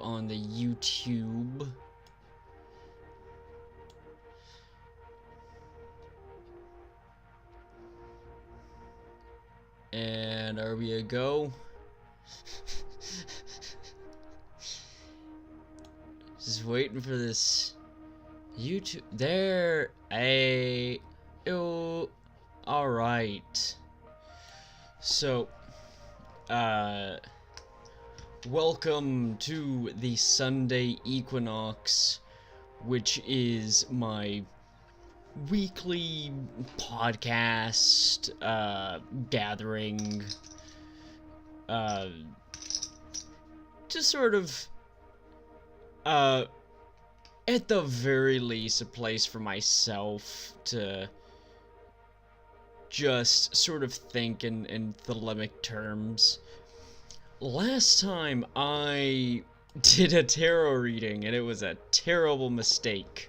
on the YouTube. And are we a go? Just waiting for this YouTube. There. Alright. So, welcome to the Sunday Equinox, which is my weekly podcast, gathering, just sort of, at the very least, a place for myself to just sort of think in Thelemic terms. Last time I did a tarot reading, and it was a terrible mistake.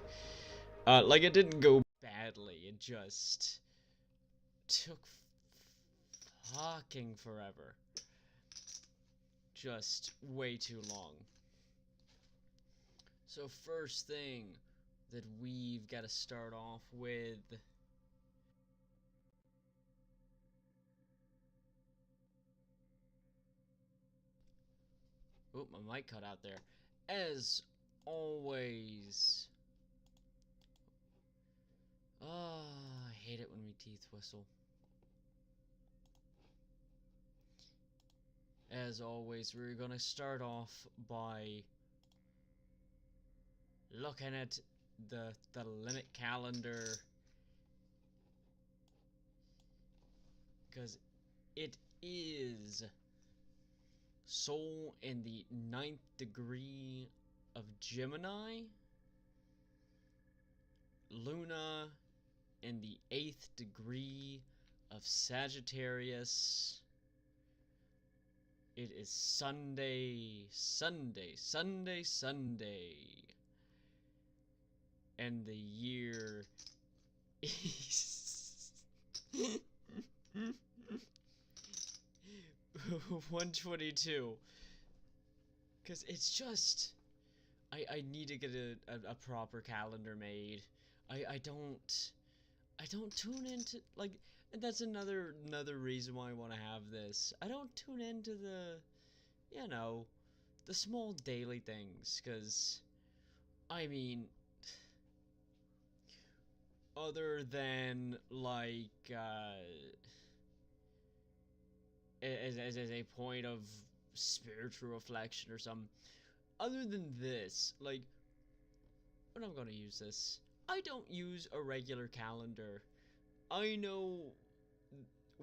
Like, it didn't go badly, it just took fucking forever. Just way too long. So first thing that we've got to start off with... Oh, my mic cut out there. As always... I hate it when we teeth whistle. As always, we're gonna start off by looking at the limit calendar, because it is Sol in the 9th degree of Gemini, Luna in the 8th degree of Sagittarius. It is Sunday, and the year is 122. Because it's just... I need to get a proper calendar made. I don't tune into, like, and that's another reason why I want to have this. I don't tune into the, you know, the small daily things, because, I mean, other than, like, as a point of spiritual reflection or something, other than this, like, when I'm gonna use this, I don't use a regular calendar. I know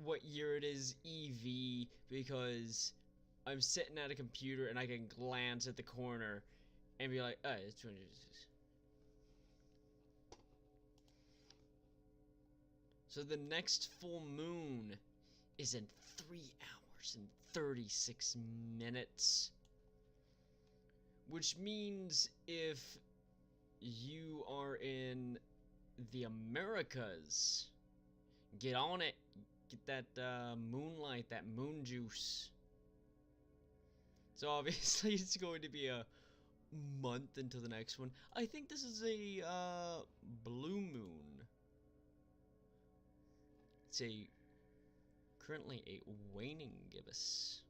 what year it is EV because I'm sitting at a computer and I can glance at the corner and be like, oh, it's 2026. So the next full moon is in 3 hours and 36 minutes. Which means if you are in the Americas, get on it. Get that moonlight, that moon juice. So obviously it's going to be a month into the next one. I think this is a blue moon. It's currently a waning gibbous.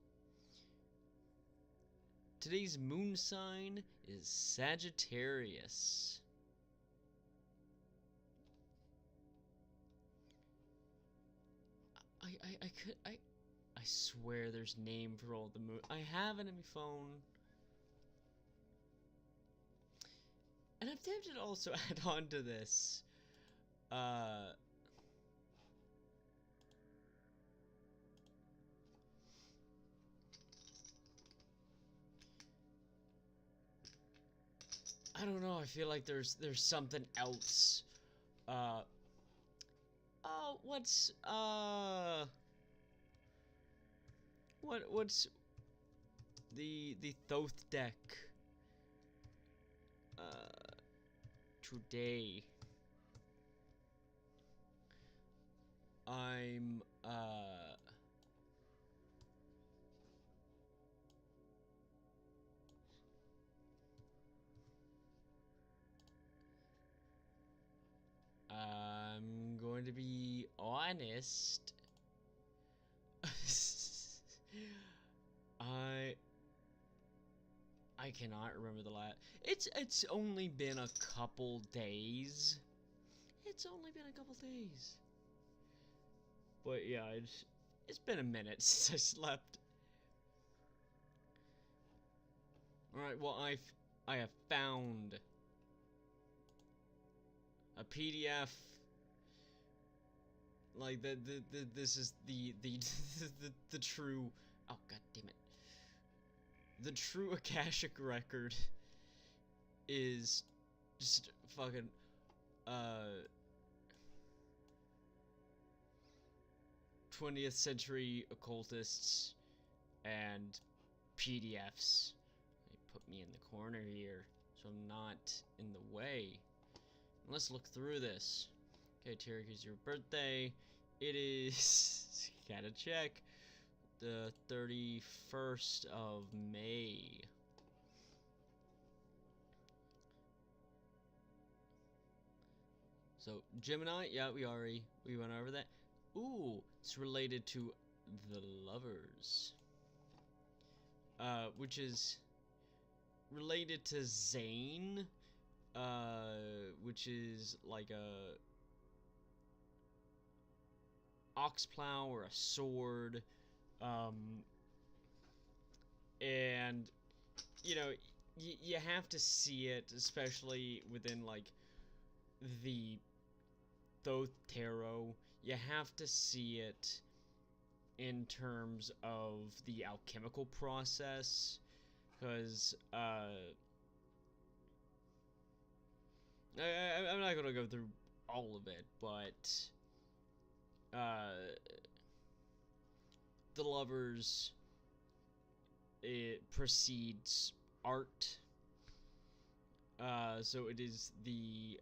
Today's moon sign is Sagittarius. I swear there's name for all the moon. I have it in my phone. And I'm tempted to also add on to this. I don't know, I feel like there's something else. Oh, what's the Thoth deck today? I'm honest, I cannot remember the last. It's only been a couple days. It's only been a couple days. But yeah, it's been a minute since I slept. All right, well I have found a PDF. Like this is the true. Oh god damn it. The true Akashic record is just fucking 20th century occultists and PDFs. They put me in the corner here so I'm not in the way. Let's look through this. Okay, Tarek, is your birthday. It is gotta check. The 31st of May. So Gemini, yeah, we went over that. Ooh, it's related to the lovers. Which is related to Zane, which is like a ox plow or a sword. And you know, you have to see it, especially within like the Thoth Tarot. You have to see it in terms of the alchemical process, because I'm not gonna go through all of it, but the lovers, it precedes art. So it is the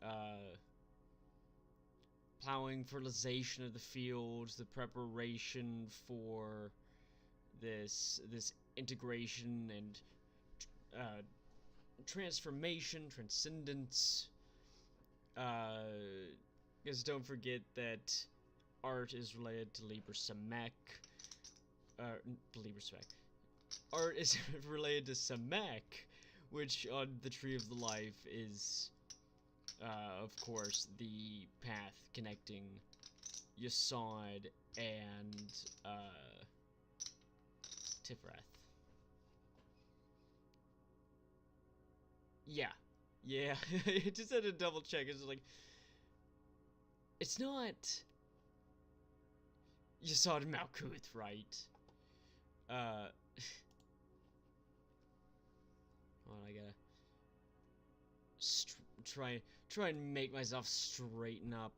plowing, fertilization of the fields, the preparation for this integration and transformation, transcendence. Because don't forget that art is related to Liber Samek. Art is related to Samek, which on the Tree of the Life is, of course, the path connecting Yesod and Tifrath. Yeah. I just had to double check. It's like, it's not Yesod and Malkuth, right? Hold on, I gotta try and make myself straighten up.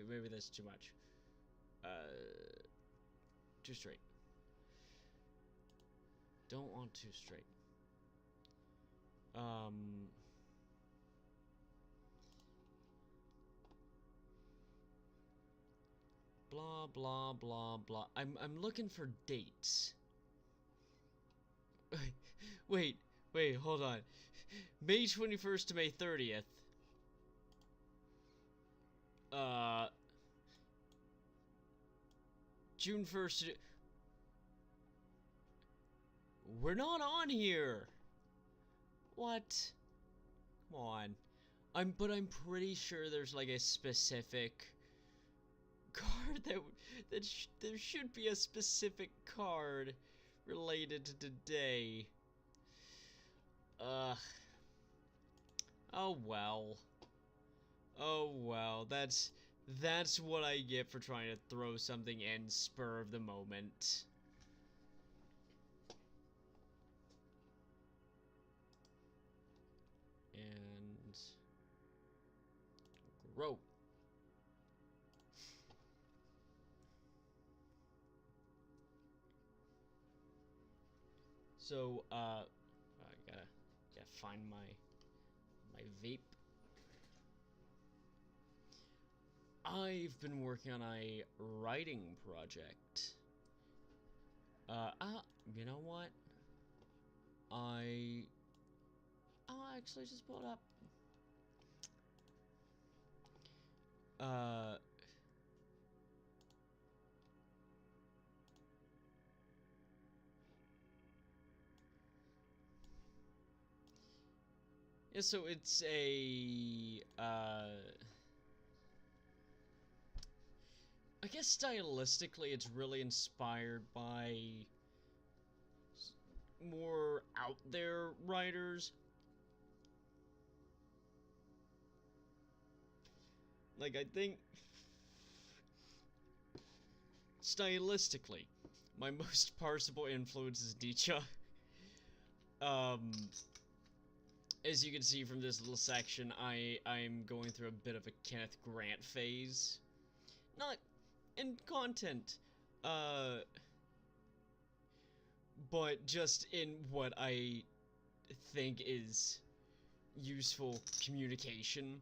Maybe that's too much. Too straight. Don't want too straight. Blah blah blah blah. I'm looking for dates. Wait, hold on. May 21st to May 30th. June 1st. We're not on here. What? Come on. I'm pretty sure there's like a specific card that there should be a specific card related to today. Oh well. That's what I get for trying to throw something in spur of the moment. And grow. So, I gotta find my vape. I've been working on a writing project. You know what? I'll actually just pull it up. Uh, yeah, so it's a, I guess stylistically it's really inspired by more out there writers. Like, I think stylistically, my most parsable influence is Nietzsche. Um, as you can see from this little section, I'm going through a bit of a Kenneth Grant phase. Not in content, but just in what I think is useful communication.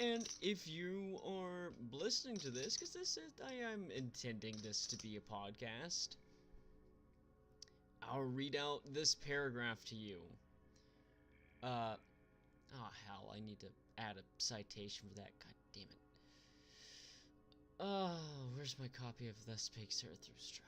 And if you are listening to this, because I am intending this to be a podcast, I'll read out this paragraph to you. Oh hell, I need to add a citation for that, god damn it. Oh, where's my copy of Thus Spake Zarathustra?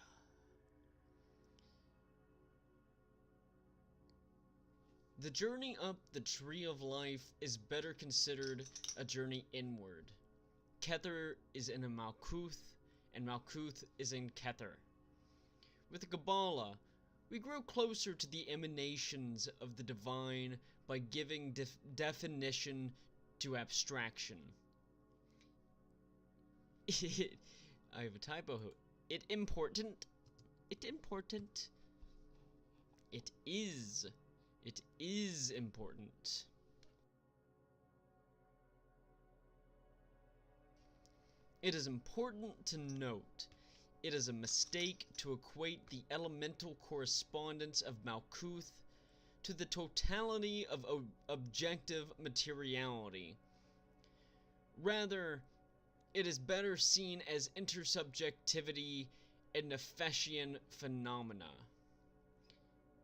The journey up the tree of life is better considered a journey inward. Kether is in a Malkuth, and Malkuth is in Kether. With the Kabbalah, we grow closer to the emanations of the divine by giving definition to abstraction. I have a typo. It important. It important. It is. It is important. It is important to note, it is a mistake to equate the elemental correspondence of Malkuth to the totality of objective materiality. Rather, it is better seen as intersubjectivity and Nefeshian phenomena.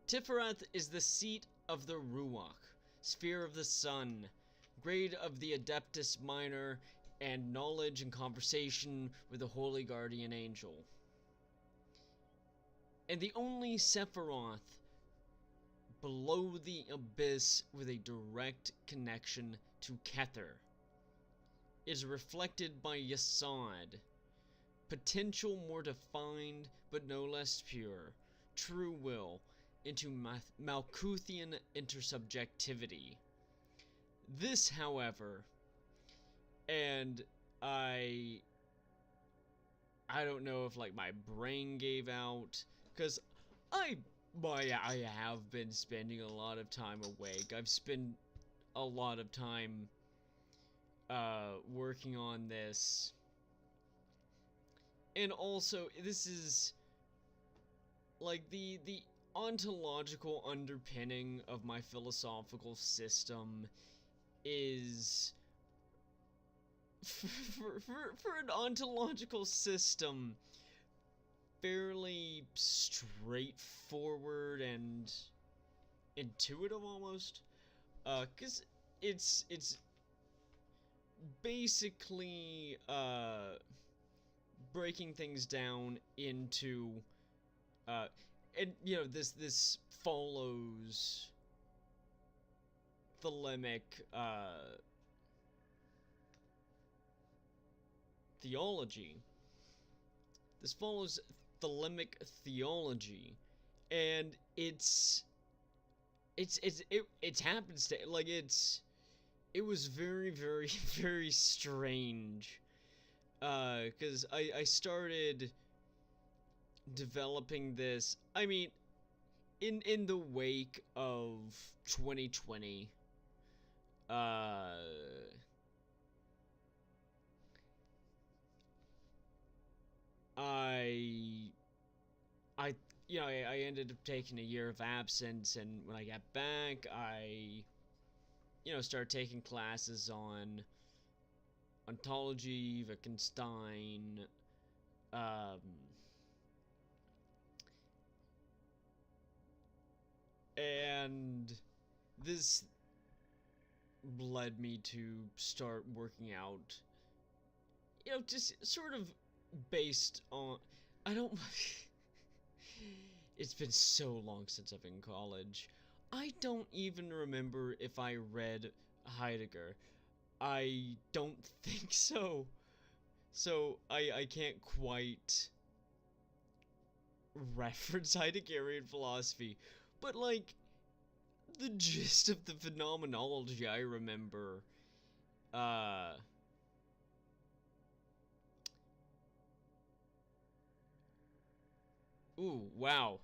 Tiferet is the seat of the Ruach, sphere of the sun, grade of the Adeptus Minor, and knowledge and conversation with the Holy Guardian Angel. And the only Sephiroth below the abyss with a direct connection to Kether is reflected by Yesod, potential more defined but no less pure, true will, into Malkuthian intersubjectivity. This, however, and I don't know if like my brain gave out, because I have been spending a lot of time awake. I've spent a lot of time working on this, and also this is like the ontological underpinning of my philosophical system is for an ontological system fairly straightforward and intuitive almost, cuz it's basically breaking things down into and you know, this follows Thelemic theology. This follows Thelemic theology, and it's happenstance. Like it was very very strange, because I started developing this, I mean, in the wake of 2020. I you know, I ended up taking a year of absence, and when I got back, I, you know, started taking classes on ontology, Wittgenstein, and this led me to start working out just sort of based on, I don't, it's been so long since I've been in college. I don't even remember if I read Heidegger. I don't think so. So I can't quite reference Heideggerian philosophy. But like the gist of the phenomenology I remember, uh ooh, wow.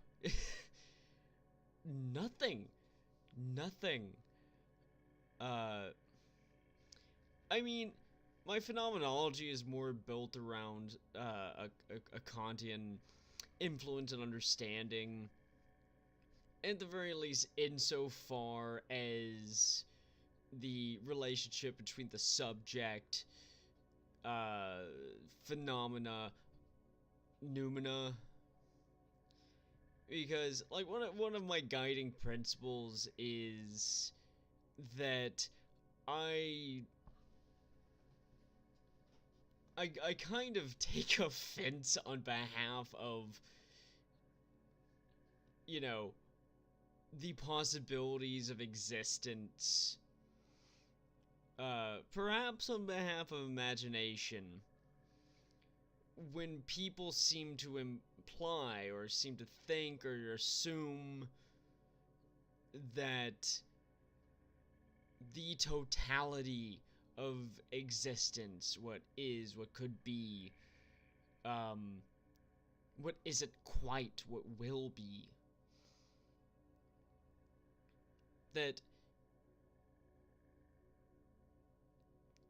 Nothing. Nothing. Uh I mean, my phenomenology is more built around a Kantian influence and understanding, at the very least, insofar as the relationship between the subject, uh, phenomena, noumena. Because, like, one of my guiding principles is that I I kind of take offense on behalf of, you know, the possibilities of existence. Perhaps on behalf of imagination, when people seem to imply or seem to think or assume that the totality of existence, what is, what could be, um, what isn't quite, what will be, that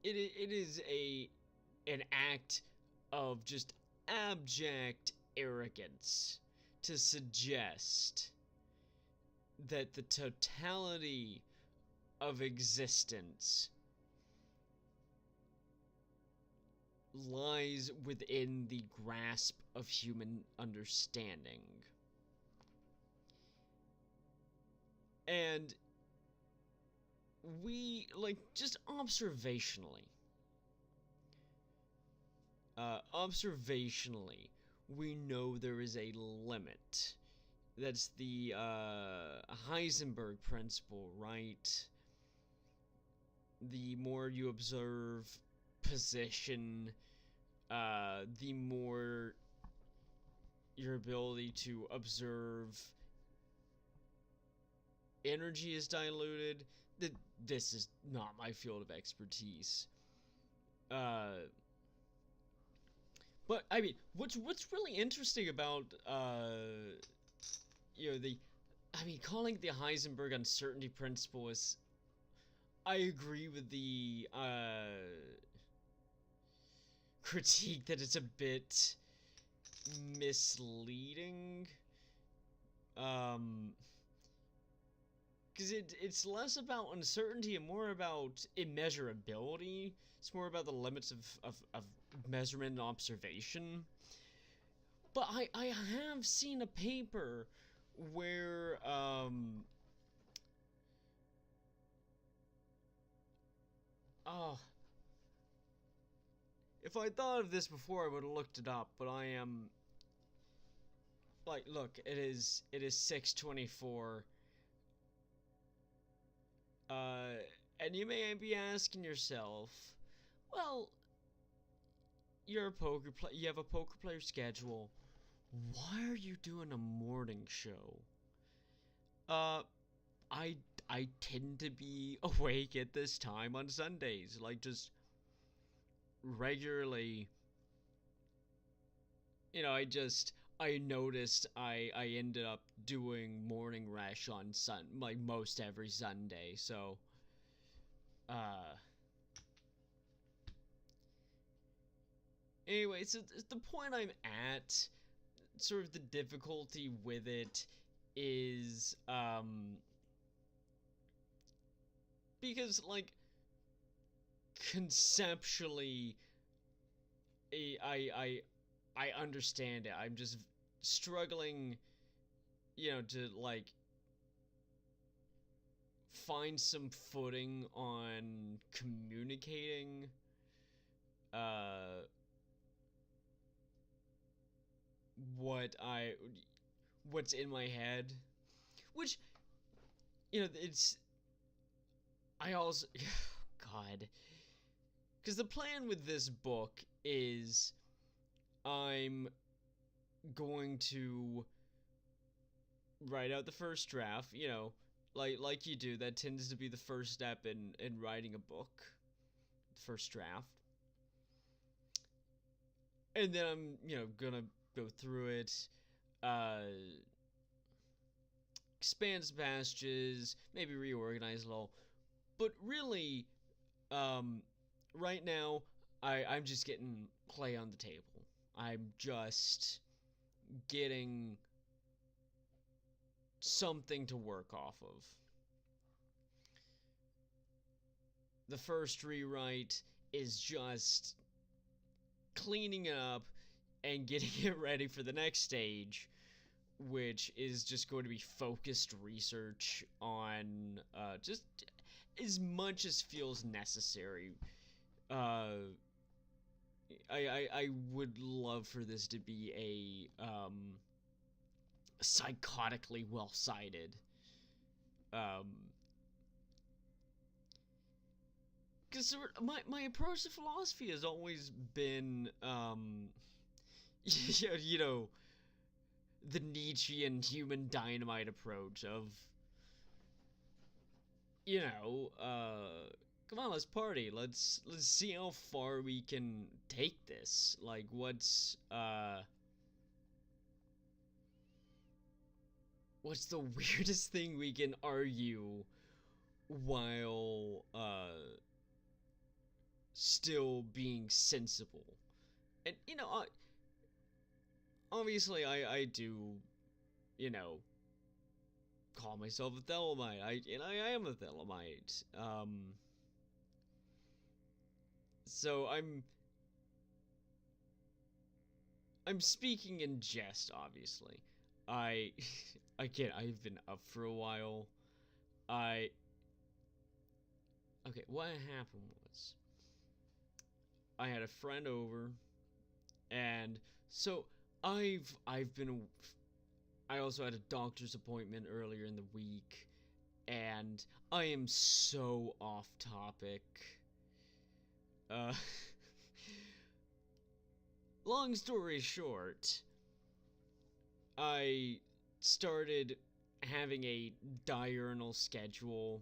it is an act of just abject arrogance to suggest that the totality of existence lies within the grasp of human understanding. And we, like, just observationally, we know there is a limit. That's the Heisenberg principle, right? The more you observe position, the more your ability to observe energy is diluted. This is not my field of expertise. But I mean, what's really interesting about the, I mean, calling the Heisenberg uncertainty principle is, I agree with the critique that it's a bit misleading. Because it's less about uncertainty and more about immeasurability. It's more about the limits of measurement and observation. But I have seen a paper where oh, if I thought of this before I would have looked it up, but I am, like, look, it is 6:24. And you may be asking yourself, well, you have a poker player schedule. Why are you doing a morning show? Uh, I I tend to be awake at this time on Sundays, like, just regularly. I noticed I ended up doing morning rush on like most every Sunday. So uh anyway, so the point I'm at, sort of the difficulty with it is because, like, conceptually, I understand it. I'm just struggling, to, like, find some footing on communicating what I what's in my head, which it's I also God, because the plan with this book is I'm going to write out the first draft, like you do. That tends to be the first step in writing a book, the first draft. And then I'm, gonna go through it, uh, expand some passages, maybe reorganize a little. But really, um, right now, I'm just getting play on the table. I'm just getting something to work off of. The first rewrite is just cleaning it up and getting it ready for the next stage, which is just going to be focused research on just as much as feels necessary. Uh, I would love for this to be a psychotically well cited. Because my approach to philosophy has always been you know the Nietzschean human dynamite approach of, come on, let's party. Let's see how far we can take this. Like, what's the weirdest thing we can argue while still being sensible? And obviously I do, call myself a Thelemite. I am a Thelemite. So I'm speaking in jest, obviously. I again, I've been up for a while. I Okay, what happened was I had a friend over, and so I've been I also had a doctor's appointment earlier in the week, and I am so off topic. Uh Long story short, I started having a diurnal schedule,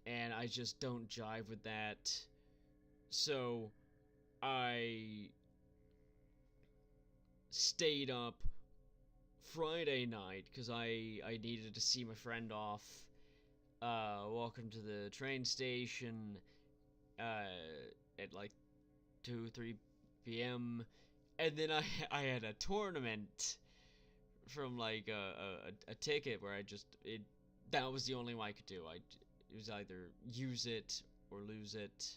and I just don't jive with that. So I stayed up Friday night because I needed to see my friend off. Walk him to the train station at like 2-3 p.m. And then I had a tournament from like a ticket where that was the only one I could do. It was either use it or lose it.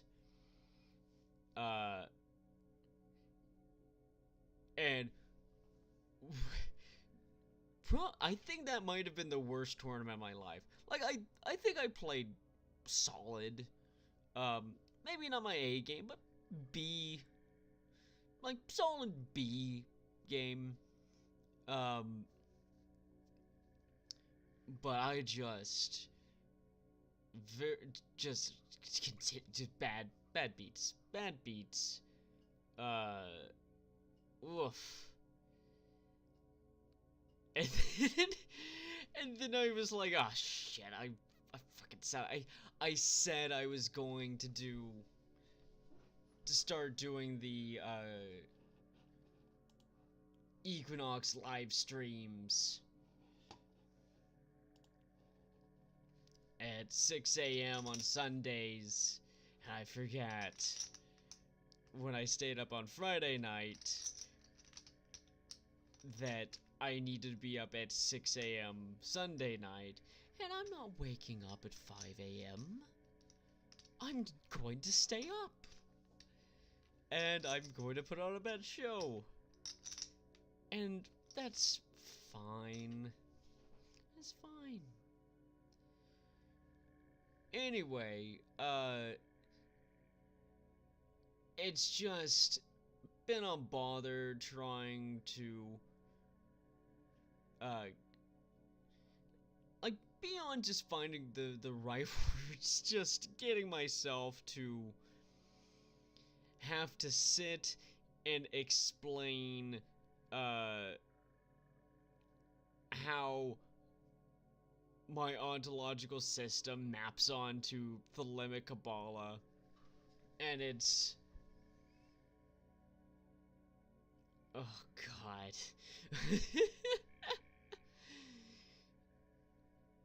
And I think that might have been the worst tournament of my life. Like, I think I played solid. Maybe not my A game, but B, like solid B game. But I just just bad beats. Uh, Oof. And then, and then I was like, oh shit, I fucking said I said I was going to start doing the Equinox live streams at 6 a.m. on Sundays, and I forgot when I stayed up on Friday night that I needed to be up at 6 a.m. Sunday night, and I'm not waking up at 5 a.m. I'm going to stay up, and I'm going to put on a bad show, and that's fine. It's fine. Anyway, it's just been a bother trying to uh, like, beyond just finding the right words, just getting myself to have to sit and explain how my ontological system maps onto Thelema Kabbalah, and it's, oh god.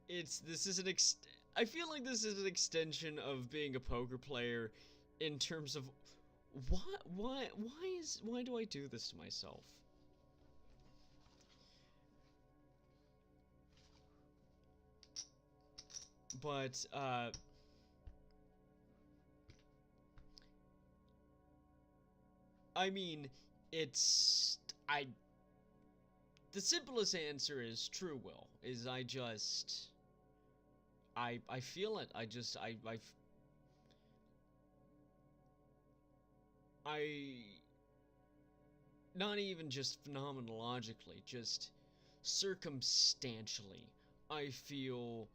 This is I feel like this is an extension of being a poker player in terms of why do I do this to myself? But I mean, it's the simplest answer is true will. Is I feel it. I not even just phenomenologically, just circumstantially, I feel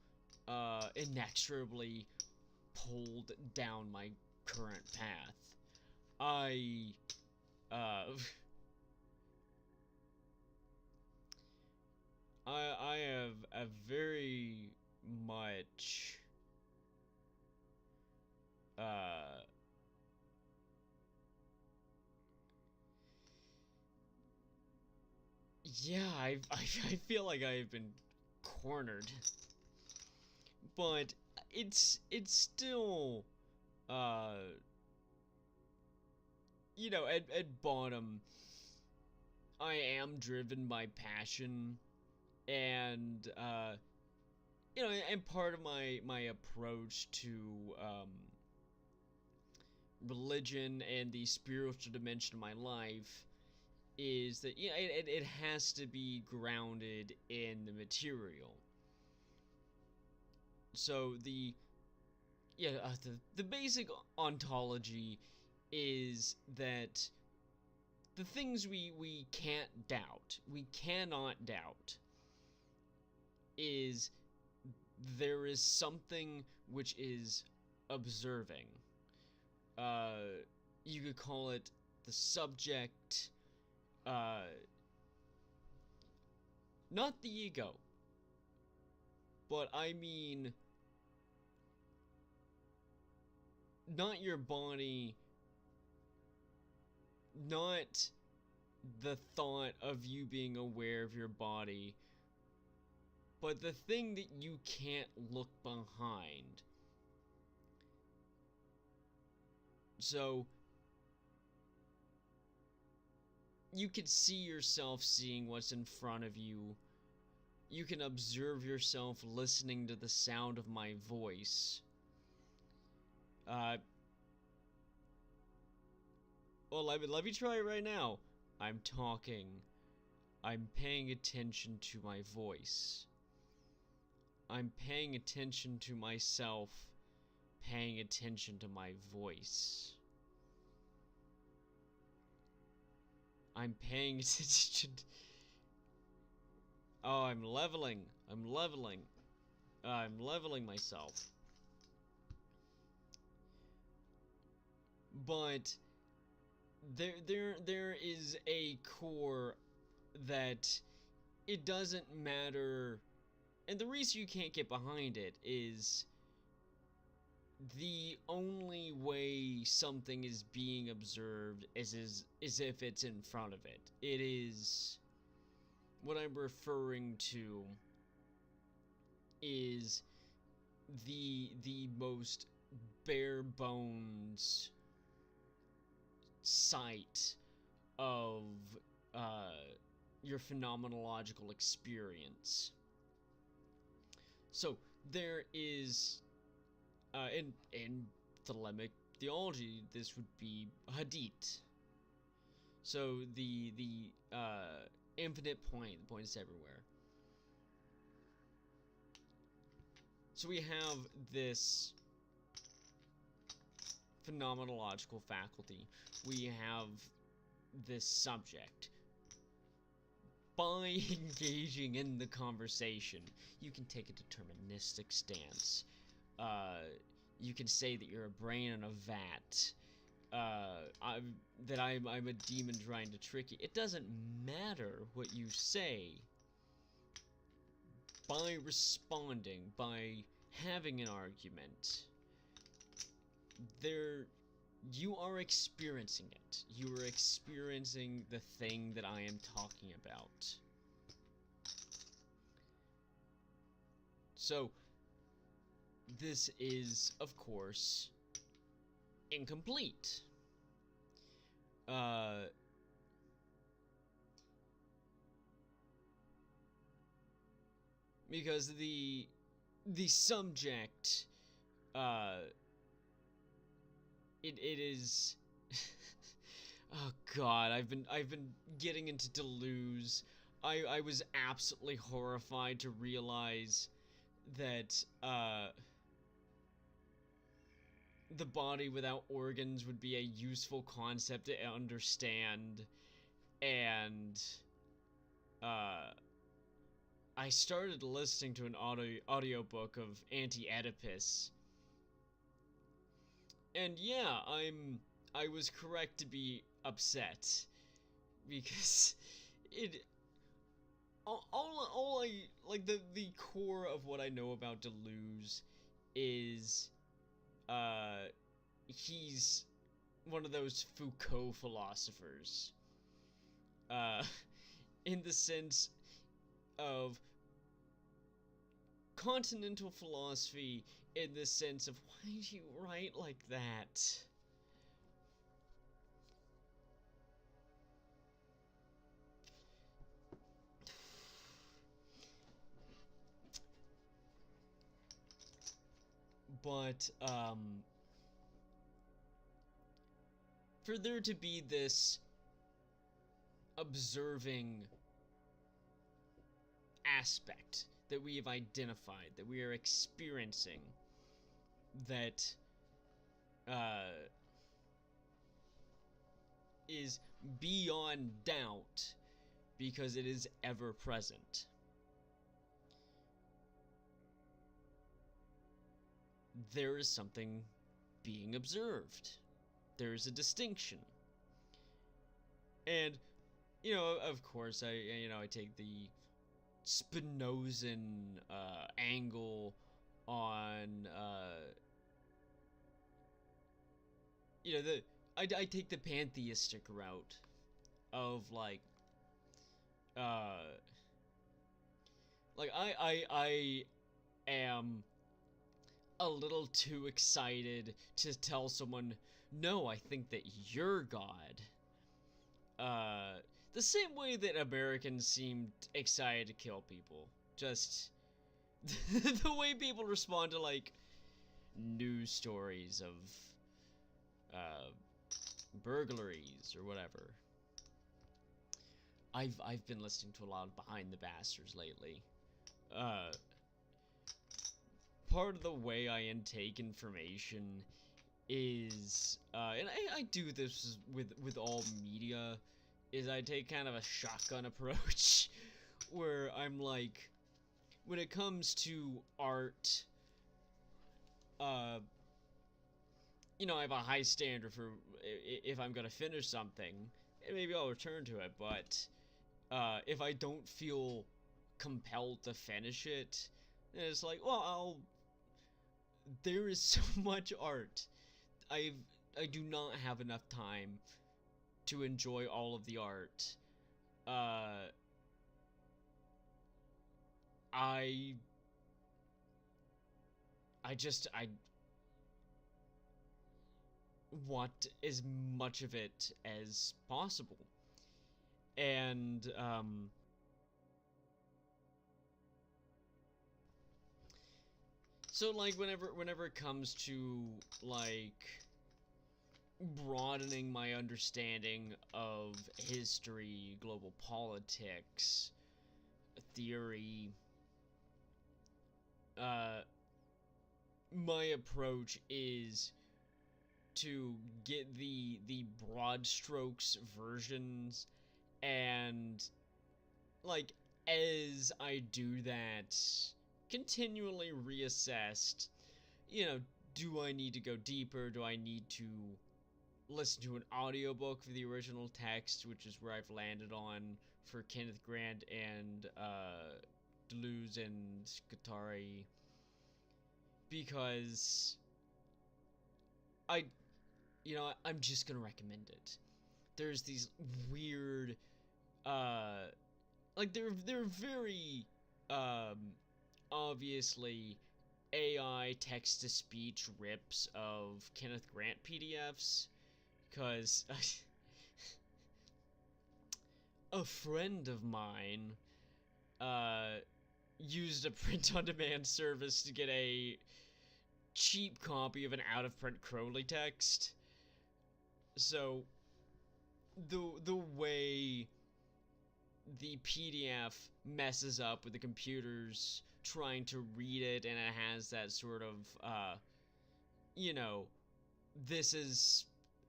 inexorably pulled down my current path. I have a very much yeah, I feel like I've been cornered, but it's still you know, at bottom, I am driven by passion, and you know, and part of my approach to religion and the spiritual dimension of my life is that, you know, it has to be grounded in the material. So the basic ontology is that the things we can't doubt, we cannot doubt, is there is something which is observing. You could call it the subject, not the ego, but I mean not your body, not the thought of you being aware of your body, but the thing that you can't look behind. So you can see yourself seeing what's in front of you. You can observe yourself listening to the sound of my voice. Well, let me try it right now. I'm talking. I'm paying attention to my voice. I'm paying attention to myself, paying attention to my voice. I'm paying attention. Oh, I'm leveling. I'm leveling. I'm leveling myself. But there is a core that it doesn't matter, and the reason you can't get behind it is the only way something is being observed is if it's in front of it. It is, what I'm referring to is the most bare bones sight of your phenomenological experience. So there is in Thelemic theology, this would be Hadith. So the infinite point, the point is everywhere. So we have this phenomenological faculty. We have this subject. by engaging in the conversation, you can take a deterministic stance. You can say that you're a brain in a vat. I'm a demon trying to trick you. It doesn't matter what you say. By responding, by having an argument, you are experiencing it. You are experiencing the thing that I am talking about. So, this is, of course, incomplete. Because the subject, it is oh god, I've been getting into Deleuze. I was absolutely horrified to realize that the body without organs would be a useful concept to understand, and I started listening to an audiobook of Anti-Oedipus. And yeah, I was correct to be upset, because all I like, the core of what I know about Deleuze is he's one of those Foucault philosophers, in the sense of continental philosophy, in the sense of, why do you write like that? But, for there to be this observing aspect that we have identified, that we are experiencing, that is beyond doubt, because it is ever present. There is something being observed. There is a distinction. And, you know, of course, I take the Spinozan angle on, I take the pantheistic route of, like I am a little too excited to tell someone, no, I think that you're God. The same way that Americans seemed excited to kill people. Just the way people respond to, like, news stories of burglaries or whatever. I've been listening to a lot of Behind the Bastards lately. Part of the way I intake information is, and I do this with all media, is I take kind of a shotgun approach, where I'm like, when it comes to art, I have a high standard for if I'm gonna finish something, maybe I'll return to it, but if I don't feel compelled to finish it, then it's like, well, there is so much art. I do not have enough time to enjoy all of the art. I want as much of it as possible. And so, like, whenever it comes to, like, broadening my understanding of history, global politics, theory, my approach is to get the broad strokes versions, and, like, as I do that, continually reassessed, you know, do I need to go deeper? Do I need to listen to an audiobook for the original text, which is where I've landed on for Kenneth Grant and Deleuze and Guattari, because I'm just gonna recommend it. There's these weird, like they're very, obviously AI text to speech rips of Kenneth Grant PDFs, because a friend of mine used a print-on-demand service to get a cheap copy of an out-of-print Crowley text. So the way the PDF messes up with the computers trying to read it, and it has that sort of this is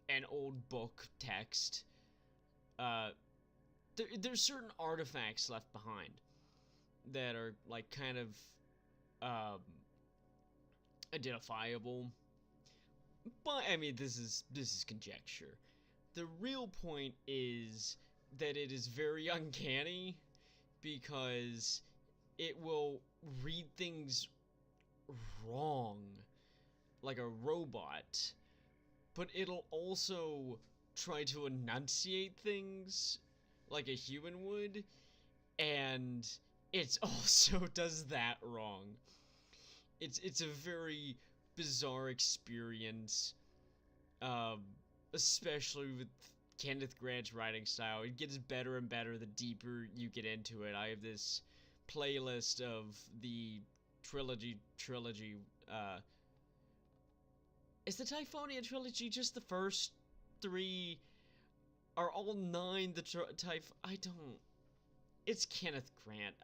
an old book text. There's certain artifacts left behind that are like kind of identifiable, but I mean this is conjecture. The real point is that it is very uncanny, because it will read things wrong like a robot, but it'll also try to enunciate things like a human would, and it also does that wrong. It's a very bizarre experience, especially with Kenneth Grant's writing style. It gets better and better the deeper you get into it. I have this playlist of the trilogy. Is the Typhonia trilogy just the first 3? Are all 9 the I don't. It's Kenneth Grant.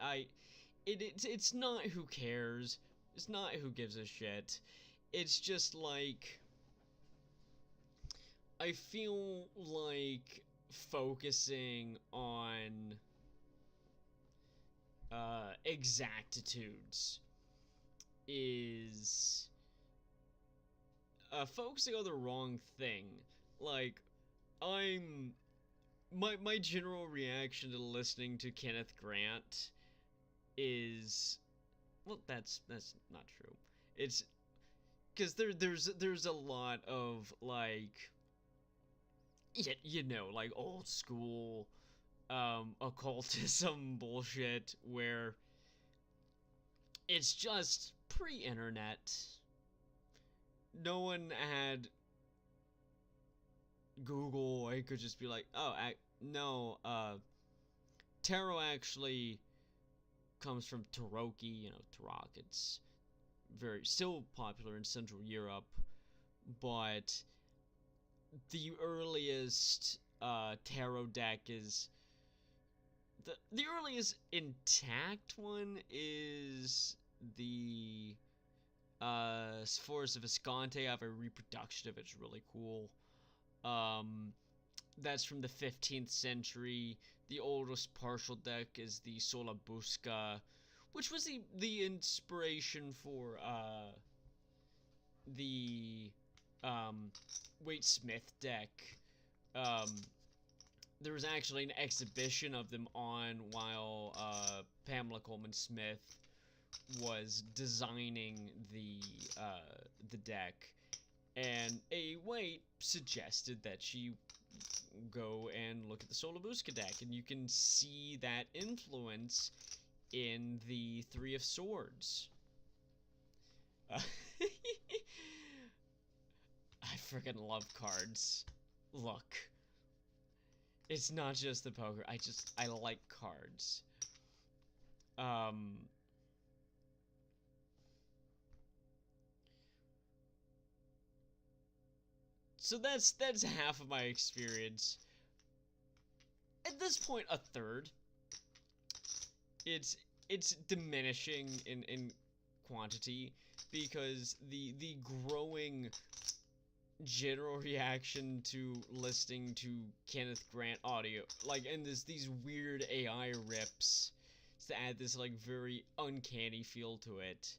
It's not who cares. It's not who gives a shit. It's just like, I feel like focusing on exactitudes is focusing on the wrong thing. Like, my general reaction to listening to Kenneth Grant is, well, that's not true. It's because there's a lot of like, like old school occultism bullshit where it's just pre-internet. No one had Google. I could just be like, oh, no, tarot actually comes from Taroki, Tarok. It's still popular in Central Europe, but the earliest tarot deck is the earliest intact one is the Forest of Escante. I have a reproduction of it. It's really cool. That's from the 15th century. The oldest partial deck is the Sola Busca, which was the inspiration for the Waite Smith deck. There was actually an exhibition of them on while Pamela Coleman Smith was designing the deck, and a Waite suggested that she go and look at the Solabusca deck, and you can see that influence in the Three of Swords. I freaking love cards. Look, it's not just the poker. I like cards. So that's half of my experience. At this point, a third. It's diminishing in quantity, because the growing general reaction to listening to Kenneth Grant audio, like, and these weird AI rips to add this like very uncanny feel to it.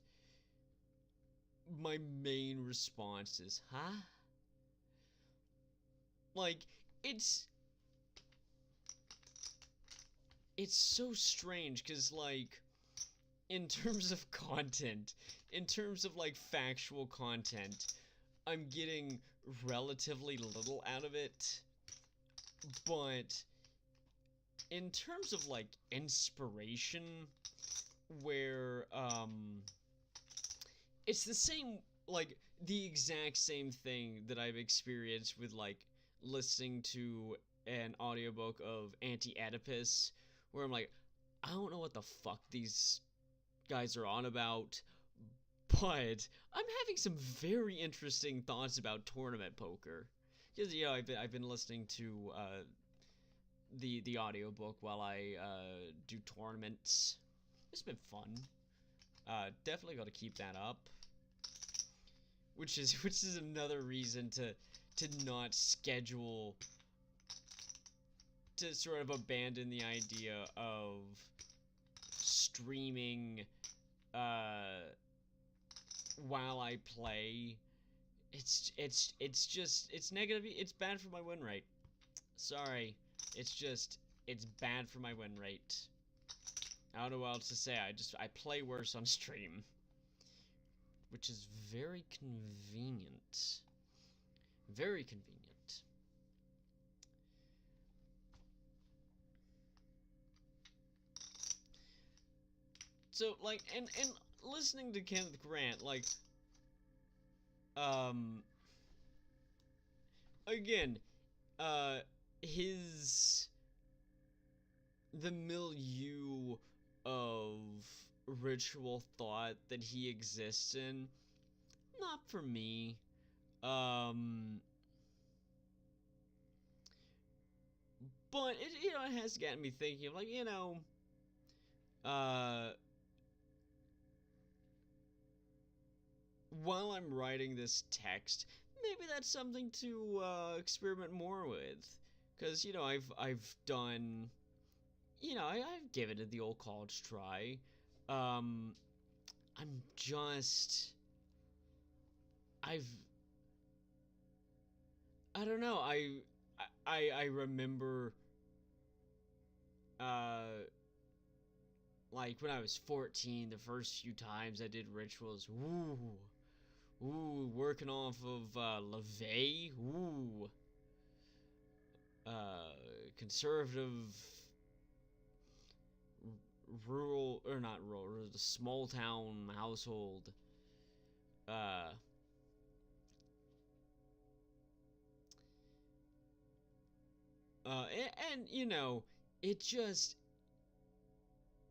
My main response is, huh? Like, it's it's so strange because, like, in terms of content, in terms of like factual content, I'm getting relatively little out of it, but in terms of like inspiration, where it's the same, like the exact same thing that I've experienced with like listening to an audiobook of Anti-Oedipus, where I'm like, I don't know what the fuck these guys are on about, but I'm having some very interesting thoughts about tournament poker. Because, you know, I've been listening to the audiobook while I do tournaments. It's been fun. Definitely got to keep that up. Which is another reason to not schedule, to sort of abandon the idea of streaming while I play. It's negative. It's bad for my win rate. Sorry, it's bad for my win rate. I don't know what else to say. I play worse on stream, which is very convenient. Very convenient. So like, and listening to Kenneth Grant, like, again, uh, his the milieu of ritual thought that he exists in, not for me. But it has gotten me thinking of, like, uh, while I'm writing this text, maybe that's something to experiment more with, because I've done, I've given it the old college try. Um, I'm just, I've, I don't know. I remember, uh, like when I was 14, the first few times I did rituals. Ooh, working off of LaVey. Ooh, conservative, rural, or not rural, the small town household. Uh, and it just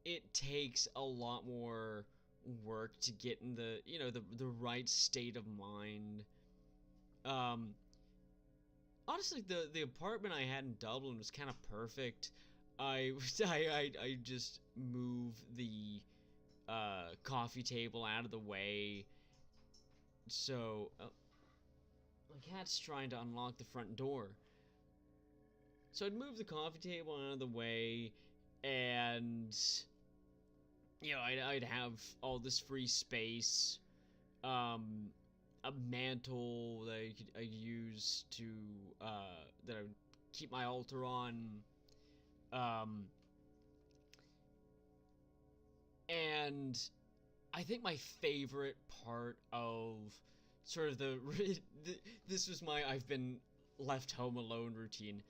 it takes a lot more work to get in the right state of mind. Um, Honestly, the apartment I had in Dublin was kind of perfect. I just moved the coffee table out of the way. So my cat's trying to unlock the front door. So I'd move the coffee table out of the way, and I'd have all this free space, um, a mantle that I use to that I would keep my altar on, um, and I think my favorite part of sort of this was my I've been left home alone routine.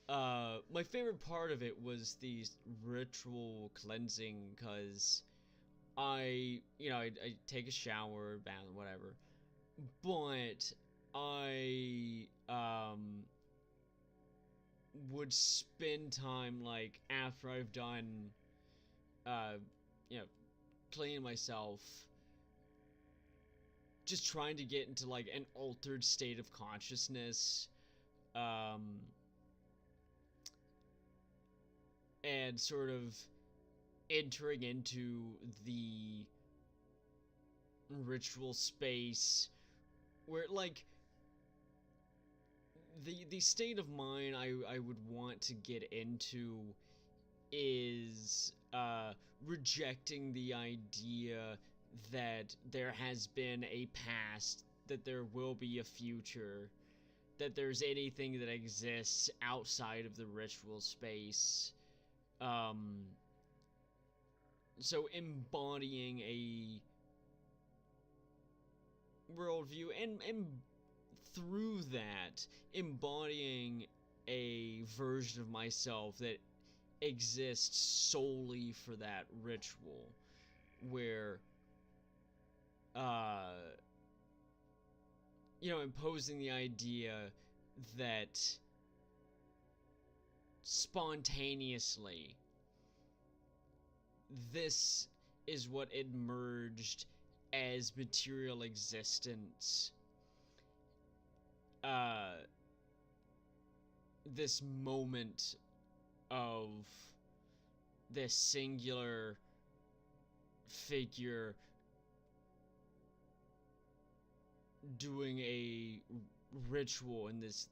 My favorite part of it was the ritual cleansing, because I take a shower, bath, whatever, but I would spend time, like, after I've done uh you know cleaning myself, just trying to get into like an altered state of consciousness, um and sort of entering into the ritual space where, like, the state of mind I would want to get into is rejecting the idea that there has been a past, that there will be a future, that there's anything that exists outside of the ritual space. Um, so embodying a worldview, and through that embodying a version of myself that exists solely for that ritual, where uh imposing the idea that spontaneously this is what emerged as material existence. This moment of this singular figure doing a ritual in this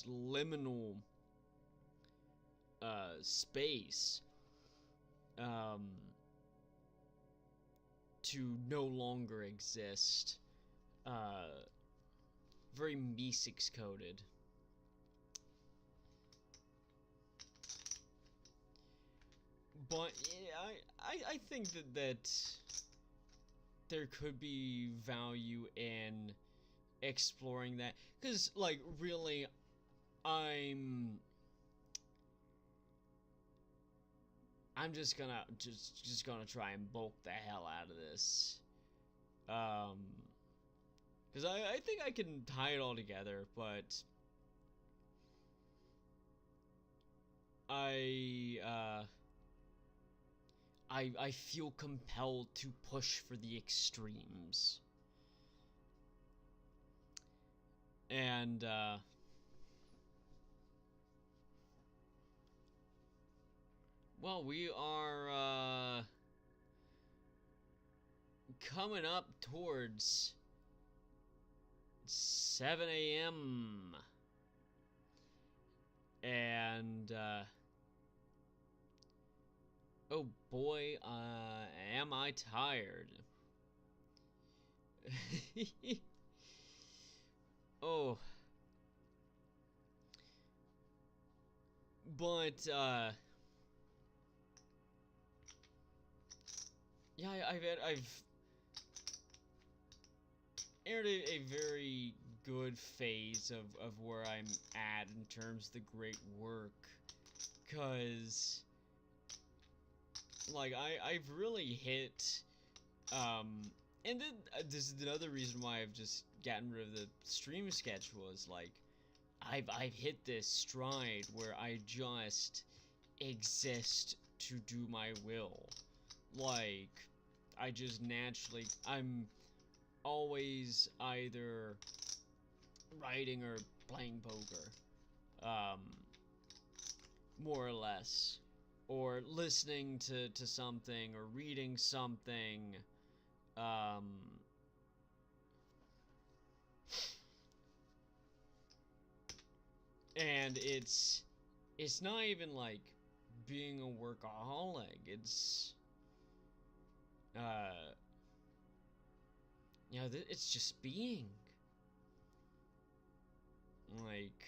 liminal space, to no longer exist. Very Meeseeks coded. But yeah, I think that there could be value in exploring that, because like really I'm just gonna try and bulk the hell out of this, because I think I can tie it all together, but I feel compelled to push for the extremes. And well, we are coming up towards 7 a.m. And oh boy, am I tired. Oh. But yeah, I've entered a very good phase of where I'm at in terms of the great work, cause like I've really hit and then this is another reason why I've just gotten rid of the stream schedule, is like I've hit this stride where I just exist to do my will. Like I just naturally, I'm always either writing or playing poker, more or less, or listening to something or reading something, and it's not even like being a workaholic. It's it's just being. Like,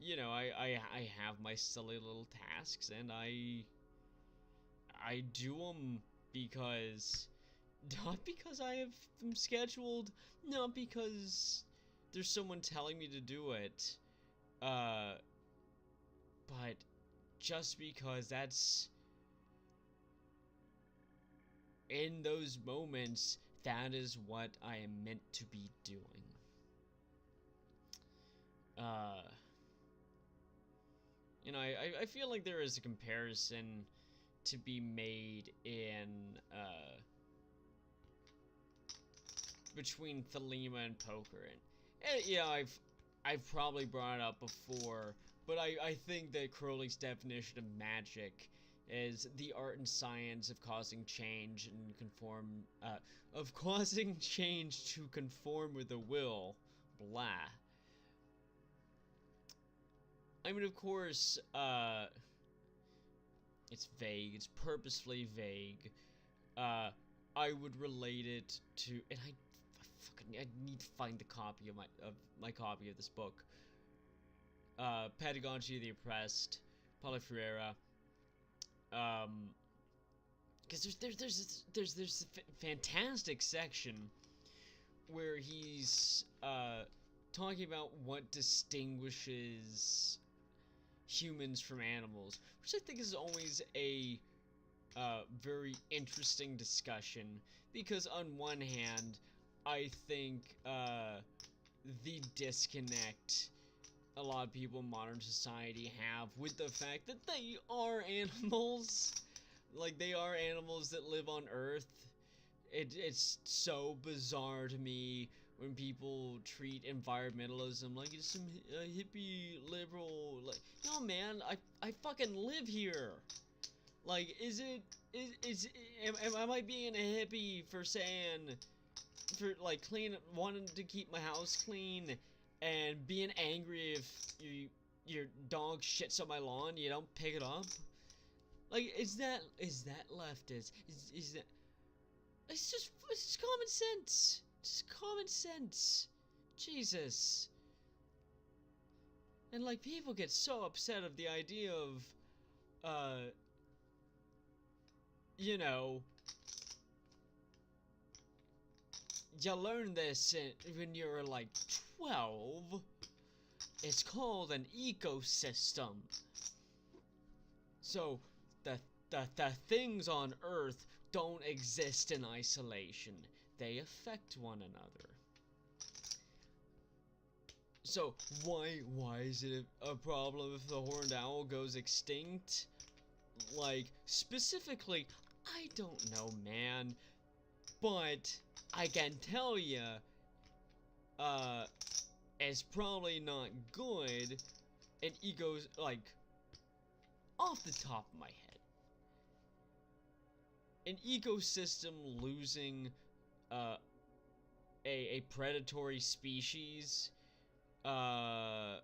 I have my silly little tasks, and I do them because, not because I have them scheduled, not because there's someone telling me to do it, but just because that's, in those moments, that is what I am meant to be doing. I feel like there is a comparison to be made in between Thelema and poker, and I've probably brought it up before, but I think that Crowley's definition of magic is the art and science of causing change and causing change to conform with the will, blah. I mean, of course, it's vague. It's purposefully vague. I would relate it to, and I need to find the copy of my copy of this book. Pedagogy of the Oppressed, Paulo Freire. Because there's this fantastic section where he's talking about what distinguishes humans from animals, which I think is always a very interesting discussion, because on one hand, I think the disconnect a lot of people in modern society have with the fact that they are animals, like they are animals that live on Earth. It's so bizarre to me when people treat environmentalism like it's some hippie liberal, like, no man, I fucking live here. Like, am I being a hippie for saying, for like wanting to keep my house clean and being angry if your dog shits on my lawn, you don't pick it up? Like, is that leftist? Is that, it's just common sense. Just common sense. Jesus. And like, people get so upset of the idea of you know, you learn this when you're like 12. It's called an ecosystem. So the things on Earth don't exist in isolation. They affect one another. So why is it a problem if the horned owl goes extinct? Like, specifically, I don't know, man. But I can tell you, it's probably not good. And goes, like, off the top of my head, an ecosystem losing a predatory species, well,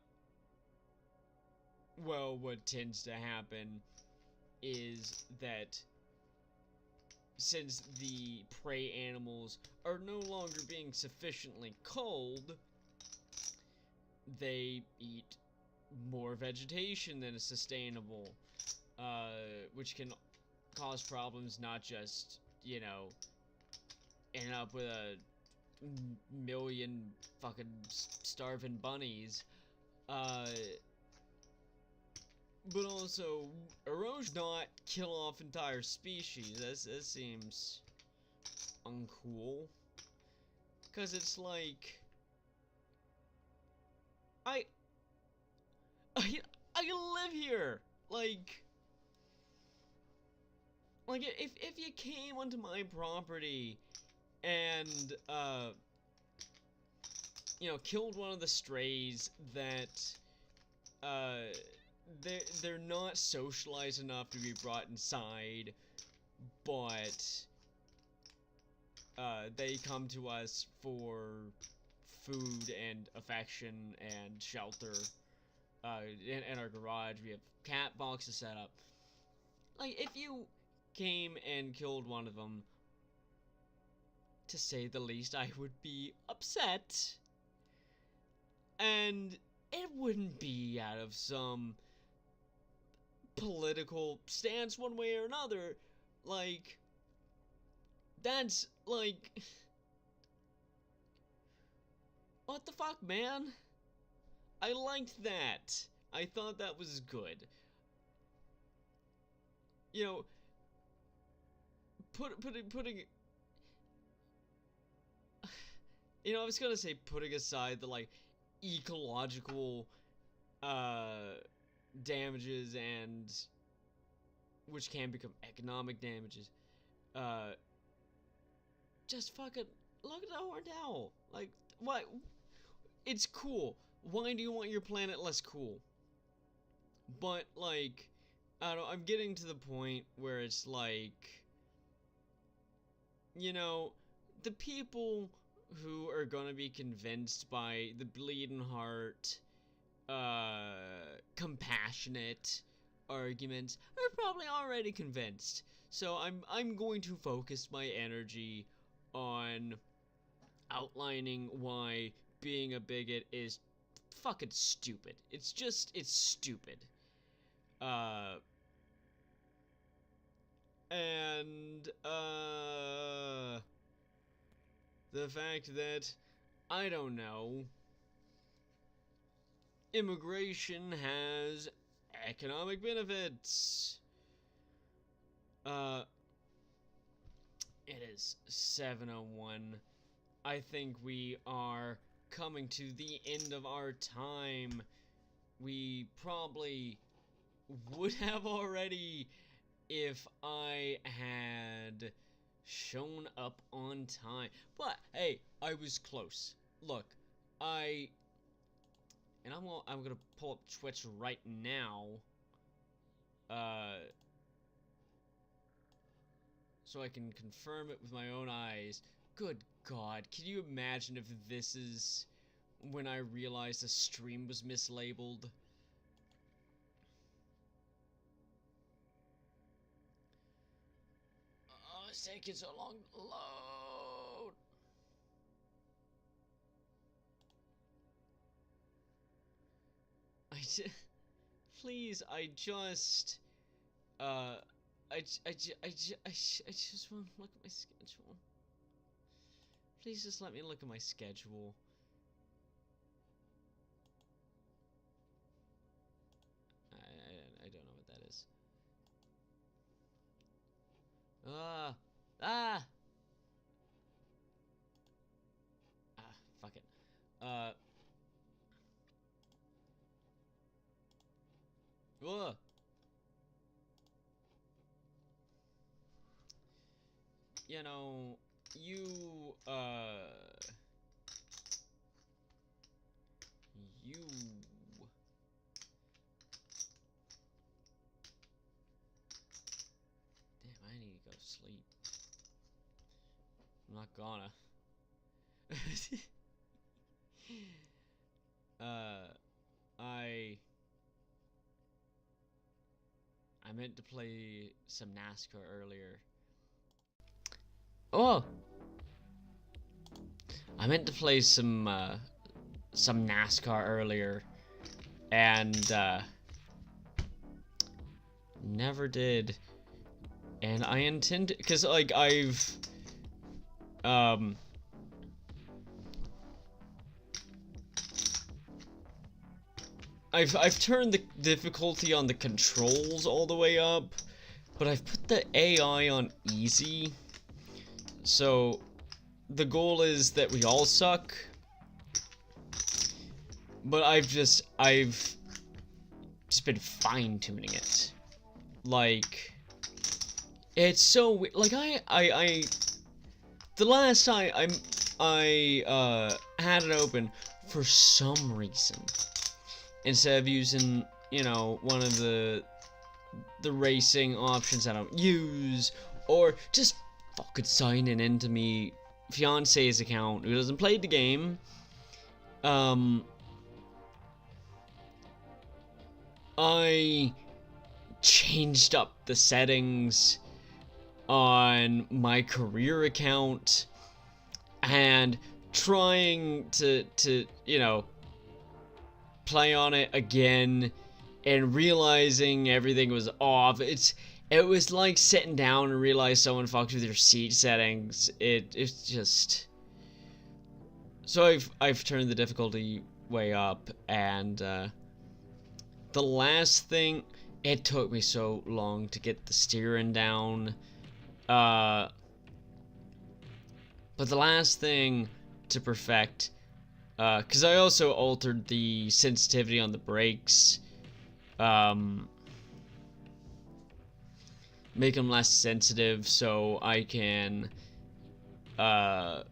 what tends to happen is that since the prey animals are no longer being sufficiently culled, they eat more vegetation than is sustainable, which can cause problems, not just, you know, end up with a million fucking starving bunnies, but also erosion, not kill off entire species. That seems uncool, because it's like, I live here. Like if you came onto my property and you know, killed one of the strays that they're not socialized enough to be brought inside, but they come to us for food and affection and shelter. In our garage, we have cat boxes set up. Like, if you came and killed one of them, to say the least, I would be upset. And it wouldn't be out of some political stance one way or another. Like, that's, like, what the fuck, man? I liked that. I thought that was good. You know, putting you know, I was gonna say putting aside the, like, ecological damages, and which can become economic damages, just fucking look at the horned owl. Like, what? It's cool. Why do you want your planet less cool? But, like, I don't know, I'm getting to the point where it's like, you know, the people who are gonna be convinced by the bleeding heart compassionate arguments are probably already convinced. So I'm going to focus my energy on outlining why being a bigot is fucking stupid. It's stupid. Uh and the fact that, I don't know, immigration has economic benefits. Uh it is 7:01. I think we are coming to the end of our time. We probably would have already if I had shown up on time. But hey, I was close. Look, I'm gonna pull up Twitch right now. So I can confirm it with my own eyes. Good God, can you imagine if this is when I realized the stream was mislabeled? Oh, it's taking so long to load. Please, I just want to look at my schedule. Please just let me look at my schedule. I don't know what that is. Fuck it. Ugh. You know, you damn, I need to go to sleep. I'm not gonna. I meant to play some NASCAR earlier. Oh! I meant to play some NASCAR earlier, and never did. And I intend, cause like I've turned the difficulty on the controls all the way up, but I've put the AI on easy. So the goal is that we all suck. But I've just been fine-tuning it. Like, it's so like the last time I had it open, for some reason, instead of using, you know, one of the racing options I don't use, or just fucking signing into me fiance's account who doesn't play the game, I changed up the settings on my career account, and trying to you know, play on it again and realizing everything was off. It was like sitting down and realize someone fucked with your seat settings. It's just, so I've turned the difficulty way up, and the last thing, it took me so long to get the steering down. But the last thing to perfect, because I also altered the sensitivity on the brakes, make them less sensitive so I can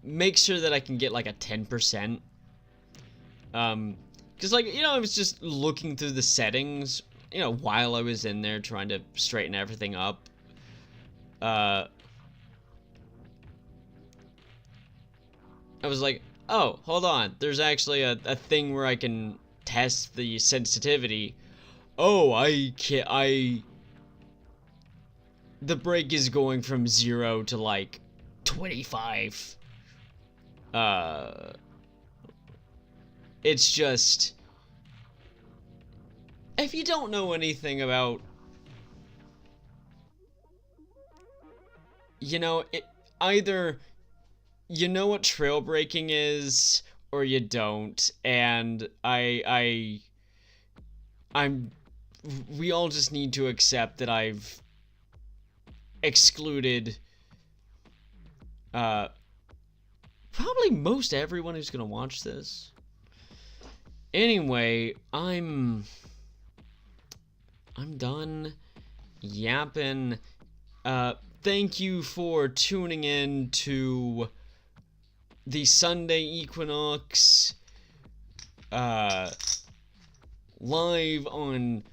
make sure that I can get like a 10%. Because, like, you know, I was just looking through the settings, you know, while I was in there trying to straighten everything up. I was like, oh, hold on, there's actually a thing where I can test the sensitivity. Oh, I can't, the break is going from 0 to like 25. It's just, if you don't know anything about, you know, either you know what trail breaking is or you don't, and we all just need to accept that I've excluded probably most everyone who's gonna watch this. Anyway, I'm done yapping. Thank you for tuning in to the Sunday Equinox live on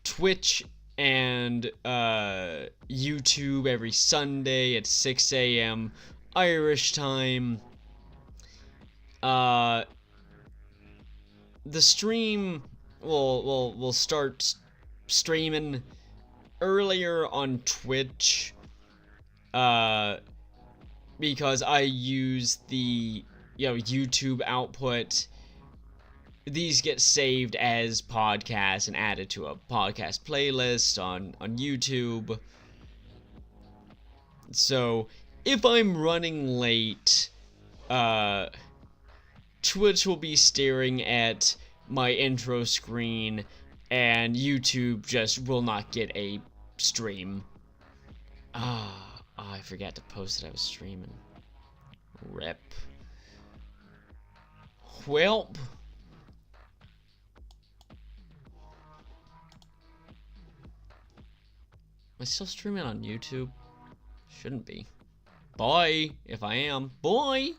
Twitch and YouTube every Sunday at 6 a.m. Irish time. The stream will start streaming earlier on Twitch, because I use the YouTube output. These get saved as podcasts and added to a podcast playlist on YouTube. So if I'm running late, Twitch will be staring at my intro screen, and YouTube just will not get a stream. I forgot to post that I was streaming. Rip. Welp. Am I still streaming on YouTube? Shouldn't be. Bye, if I am. Bye!